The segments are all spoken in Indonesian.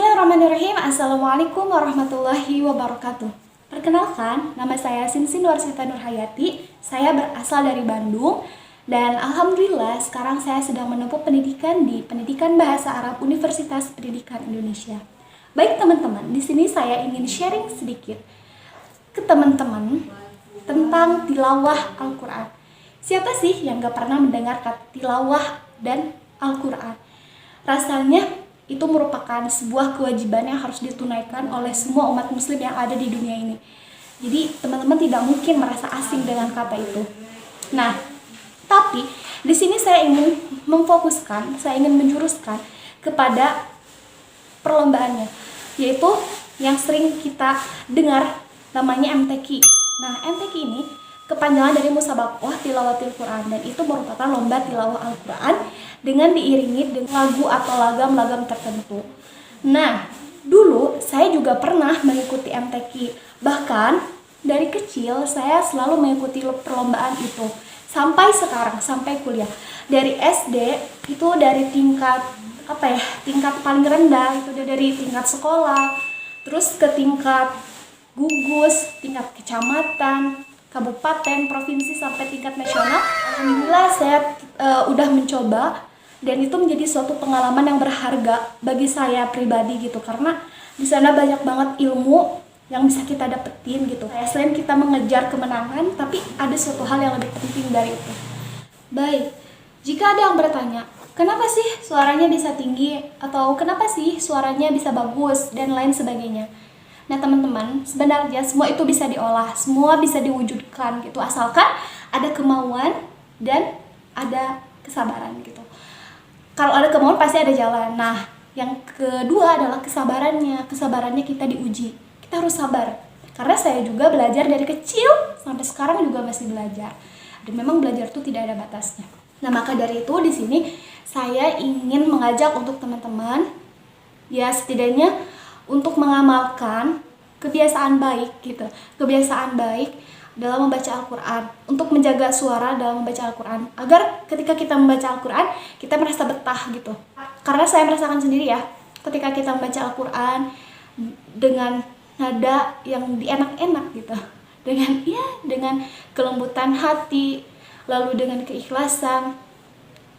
Bismillahirrahmanirrahim. Assalamualaikum warahmatullahi wabarakatuh. Perkenalkan, nama saya Sinsin Warsita Nurhayati. Saya berasal dari Bandung dan alhamdulillah sekarang saya sedang menempuh pendidikan di Pendidikan Bahasa Arab Universitas Pendidikan Indonesia. Baik teman-teman, di sini saya ingin sharing sedikit ke teman-teman tentang tilawah Al-Quran. Siapa sih yang gak pernah mendengar kata tilawah dan Al-Quran? Rasanya itu merupakan sebuah kewajiban yang harus ditunaikan oleh semua umat muslim yang ada di dunia ini. Jadi teman-teman tidak mungkin merasa asing dengan kata itu. Nah, tapi di sini saya ingin memfokuskan, saya ingin menjuruskan kepada perlombaannya, yaitu yang sering kita dengar namanya MTQ. Nah, MTQ ini kepanjangan dari Musabaqah Tilawatil Quran, dan itu merupakan lomba tilawah Al-Quran dengan diiringi dengan lagu atau lagam-lagam tertentu. Nah, dulu saya juga pernah mengikuti MTQ. Bahkan dari kecil saya selalu mengikuti perlombaan itu sampai sekarang, sampai kuliah. Dari SD itu dari tingkat tingkat paling rendah itu dari tingkat sekolah, terus ke tingkat gugus, tingkat kecamatan, kabupaten, provinsi, sampai tingkat nasional. Alhamdulillah saya udah mencoba, dan itu menjadi suatu pengalaman yang berharga bagi saya pribadi gitu, karena di sana banyak banget ilmu yang bisa kita dapetin gitu. Selain kita mengejar kemenangan, tapi ada suatu hal yang lebih penting dari itu. Baik, jika ada yang bertanya, kenapa sih suaranya bisa tinggi, atau kenapa sih suaranya bisa bagus, dan lain sebagainya. Nah teman-teman, sebenarnya semua itu bisa diolah, semua bisa diwujudkan gitu, asalkan ada kemauan dan ada kesabaran gitu. Kalau ada kemauan pasti ada jalan. Nah, yang kedua adalah kesabarannya. Kesabarannya kita diuji. Kita harus sabar. Karena saya juga belajar dari kecil sampai sekarang juga masih belajar. Dan memang belajar itu tidak ada batasnya. Nah, maka dari itu di sini saya ingin mengajak untuk teman-teman, ya setidaknya untuk mengamalkan kebiasaan baik gitu. Kebiasaan baik dalam membaca Al-Quran, untuk menjaga suara dalam membaca Al-Quran, agar ketika kita membaca Al-Quran kita merasa betah gitu. Karena saya merasakan sendiri ya, ketika kita membaca Al-Quran dengan nada yang enak-enak gitu, dengan kelembutan hati, lalu dengan keikhlasan,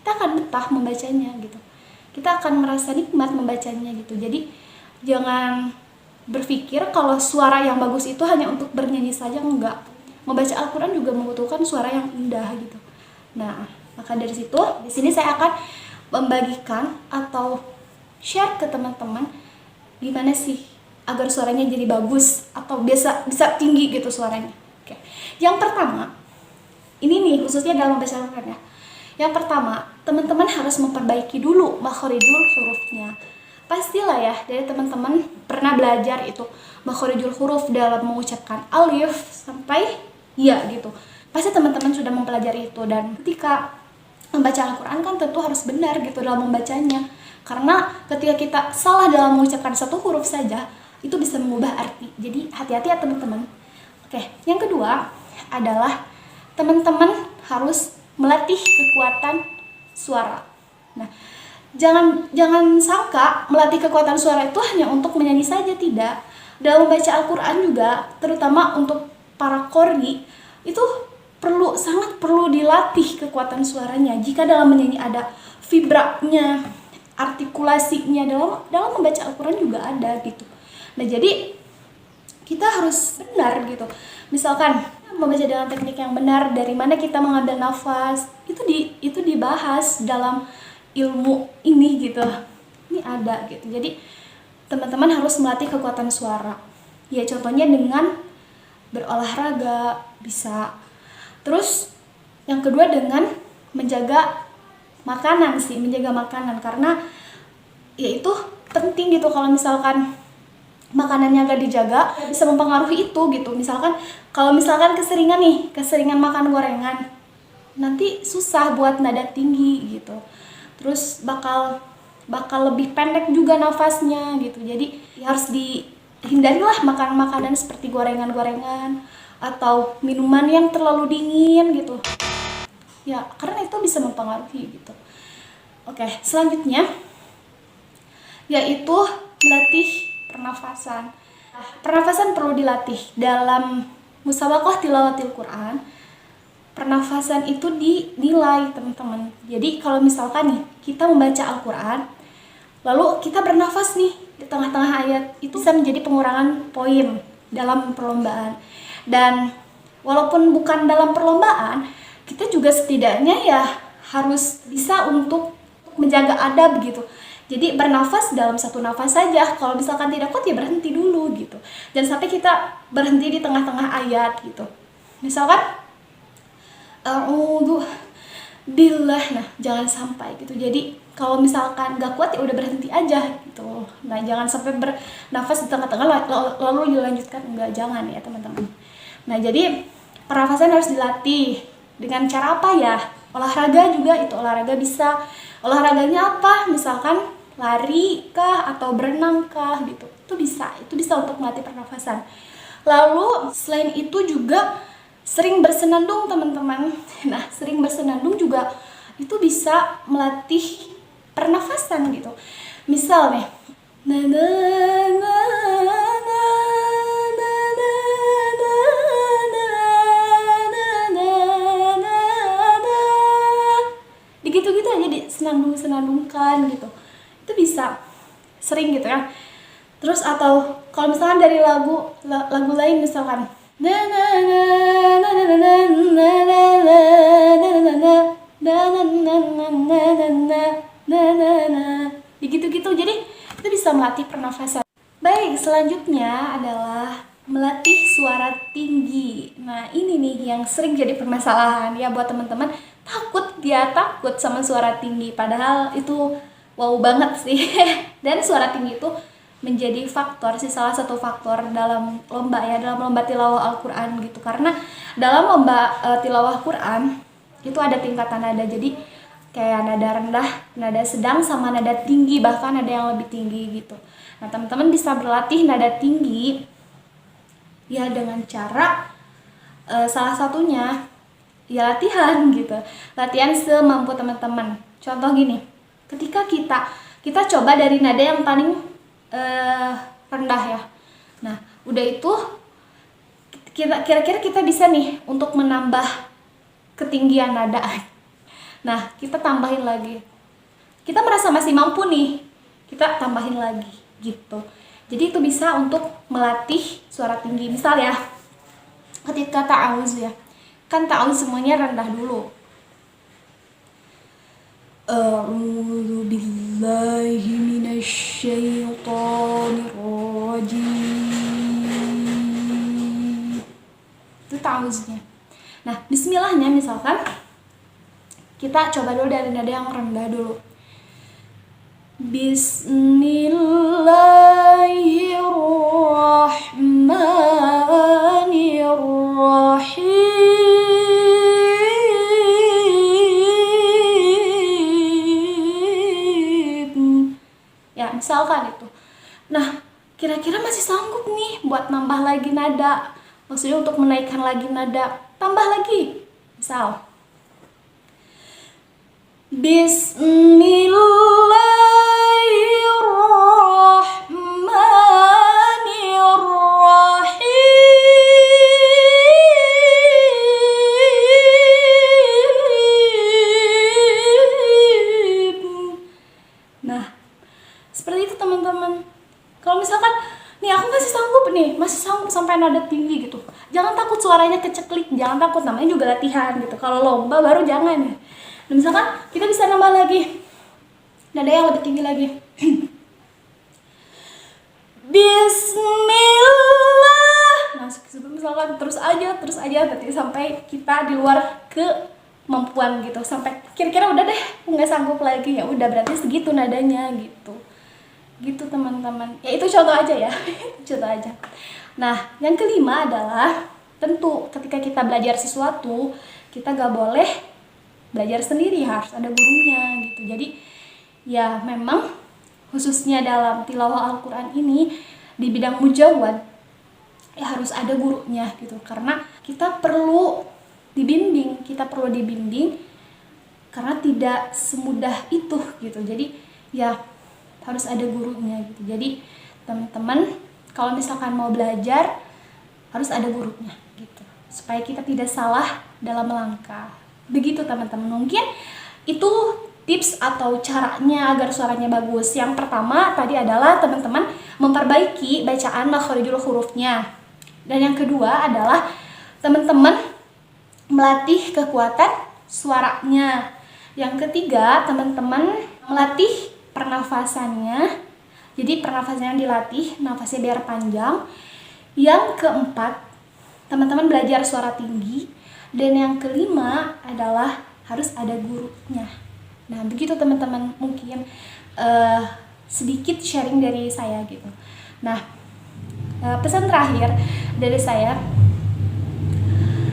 kita akan betah membacanya gitu. Kita akan merasa nikmat membacanya gitu. Jadi jangan berpikir kalau suara yang bagus itu hanya untuk bernyanyi saja, enggak. Membaca Al-Quran juga membutuhkan suara yang indah gitu. Nah, maka dari situ di sini saya akan membagikan atau share ke teman-teman gimana sih agar suaranya jadi bagus atau bisa tinggi gitu suaranya. Oke. Yang pertama, ini nih khususnya dalam membaca Al-Quran ya. Yang pertama, teman-teman harus memperbaiki dulu makharijul hurufnya. Pastilah ya, dari teman-teman pernah belajar itu makharijul huruf dalam mengucapkan alif sampai ya gitu. Pasti teman-teman sudah mempelajari itu, dan ketika membaca Al-Quran kan tentu harus benar gitu dalam membacanya. Karena ketika kita salah dalam mengucapkan satu huruf saja, itu bisa mengubah arti. Jadi hati-hati ya teman-teman. Oke, yang kedua adalah teman-teman harus melatih kekuatan suara. Nah, jangan sangka melatih kekuatan suara itu hanya untuk menyanyi saja, tidak. Dalam membaca Al-Quran juga, terutama untuk para qori, itu sangat perlu dilatih kekuatan suaranya. Jika dalam menyanyi ada vibranya, artikulasinya, dalam membaca Al-Quran juga ada gitu. Nah, jadi kita harus benar gitu. Misalkan membaca dengan teknik yang benar, dari mana kita mengambil nafas, itu dibahas dalam ilmu ini gitu. Ini ada gitu. Jadi teman-teman harus melatih kekuatan suara. Ya contohnya dengan berolahraga bisa. Terus yang kedua dengan menjaga makanan sih, menjaga makanan, karena ya itu penting gitu. Kalau misalkan makanannya gak dijaga, bisa mempengaruhi itu gitu. Misalkan kalau keseringan makan gorengan, nanti susah buat nada tinggi gitu. Terus bakal lebih pendek juga nafasnya gitu. Jadi harus hindarilah makan makanan seperti gorengan-gorengan atau minuman yang terlalu dingin gitu. Ya, karena itu bisa mempengaruhi gitu. Oke, selanjutnya yaitu melatih pernafasan. Pernafasan perlu dilatih dalam musabaqah tilawatil Quran. Pernafasan itu dinilai, teman-teman. Jadi kalau misalkan nih kita membaca Al-Quran, lalu kita bernafas nih di tengah-tengah ayat, itu bisa menjadi pengurangan poin dalam perlombaan. Dan walaupun bukan dalam perlombaan, kita juga setidaknya ya harus bisa untuk menjaga adab gitu. Jadi bernafas dalam satu nafas saja. Kalau misalkan tidak kuat ya berhenti dulu gitu. Jangan sampai kita berhenti di tengah-tengah ayat gitu. Misalkan a'udzu billah, nah jangan sampai gitu. Jadi kalau misalkan gak kuat ya udah berhenti aja gitu. Nah jangan sampai bernafas di tengah-tengah lalu dilanjutkan, enggak, jangan ya teman-teman. Nah jadi pernafasan harus dilatih dengan cara apa ya? Olahraga juga, itu olahraga bisa. Olahraganya apa? Misalkan lari kah atau berenang kah gitu. Itu bisa untuk melatih pernafasan. Lalu selain itu juga sering bersenandung, teman-teman. Nah, sering bersenandung juga itu bisa melatih pernafasan gitu. Misal nih, gitu-gitu aja disenandung-senandungkan gitu. Itu bisa sering gitu kan. Terus atau kalau misalkan dari lagu lain misalkan gitu-gitu, jadi itu bisa melatih pernafasan. Baik, selanjutnya adalah melatih suara tinggi. Nah ini nih yang sering jadi permasalahan ya buat teman-teman, takut sama suara tinggi, padahal itu wow banget sih. Dan suara tinggi itu menjadi salah satu faktor dalam lomba tilawah Al-Quran gitu. Karena dalam lomba tilawah Quran itu ada tingkatan nada, jadi kayak nada rendah, nada sedang, sama nada tinggi, bahkan ada yang lebih tinggi gitu. Nah teman-teman bisa berlatih nada tinggi ya dengan cara salah satunya ya latihan gitu, latihan semampu teman-teman. Contoh gini, ketika kita coba dari nada yang paling rendah ya. Nah, udah itu kira-kira kita bisa nih untuk menambah ketinggian nada. Nah, kita tambahin lagi. Kita merasa masih mampu nih, kita tambahin lagi gitu. Jadi itu bisa untuk melatih suara tinggi. Misal ya, ketika ta'awuz ya, kan ta'awuz semuanya rendah dulu. A'udzu billahi minasyaitonir rajim. Itu ta'awuznya. Nah, bismillahnya misalkan kita coba dulu dari nada yang rendah dulu. Bismillahirrahmanirrahim. Ya, misalkan itu. Nah, kira-kira masih sanggup nih buat nambah lagi nada. Maksudnya untuk menaikkan lagi nada, tambah lagi. Misal Bismillahirrahmanirrahim. Nah, seperti itu teman-teman. Kalau misalkan nih aku masih sanggup sampai nada tinggi gitu, jangan takut suaranya keceklik, jangan takut, namanya juga latihan gitu. Kalau lomba baru jangan ya. Nah, misalkan kita bisa nambah lagi nada yang lebih tinggi lagi. Bismillah. Nah, misalkan terus aja berarti sampai kita di luar kemampuan gitu, sampai kira-kira udah deh nggak sanggup lagi, ya udah berarti segitu nadanya gitu teman-teman. Ya itu contoh aja ya. Contoh aja. Nah yang kelima adalah tentu ketika kita belajar sesuatu, kita gak boleh belajar sendiri, harus ada gurunya gitu. Jadi ya memang khususnya dalam tilawah Al-Quran ini di bidang mujawad ya harus ada gurunya gitu, karena kita perlu dibimbing karena tidak semudah itu gitu. Jadi ya harus ada gurunya gitu. Jadi teman-teman kalau misalkan mau belajar harus ada gurunya gitu, supaya kita tidak salah dalam melangkah. Begitu teman-teman, mungkin itu tips atau caranya agar suaranya bagus. Yang pertama tadi adalah teman-teman memperbaiki bacaan makharijul hurufnya. Dan yang kedua adalah teman-teman melatih kekuatan suaranya. Yang ketiga, teman-teman melatih pernafasannya. Jadi pernafasannya dilatih, nafasnya biar panjang. Yang keempat, teman-teman belajar suara tinggi. Dan yang kelima adalah harus ada gurunya. Nah, begitu teman-teman, mungkin sedikit sharing dari saya gitu. Nah, pesan terakhir dari saya,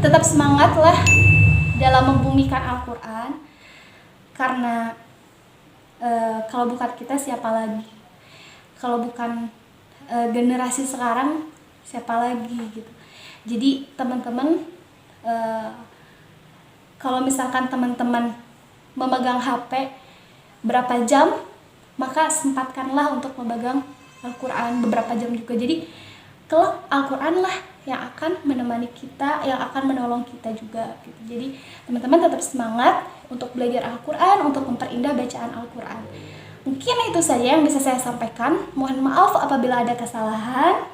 tetap semangatlah dalam membumikan Al-Quran, karena kalau bukan kita siapa lagi? Kalau bukan generasi sekarang siapa lagi gitu. Jadi teman-teman, kalau misalkan teman-teman memegang HP berapa jam, maka sempatkanlah untuk memegang Al-Quran beberapa jam juga. Jadi kelak Al-Quran lah yang akan menemani kita, yang akan menolong kita juga gitu. Jadi teman-teman tetap semangat untuk belajar Al-Quran, untuk memperindah bacaan Al-Quran. Mungkin itu saja yang bisa saya sampaikan. Mohon maaf apabila ada kesalahan.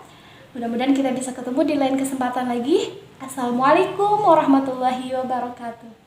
Mudah-mudahan kita bisa ketemu di lain kesempatan lagi. Assalamualaikum warahmatullahi wabarakatuh.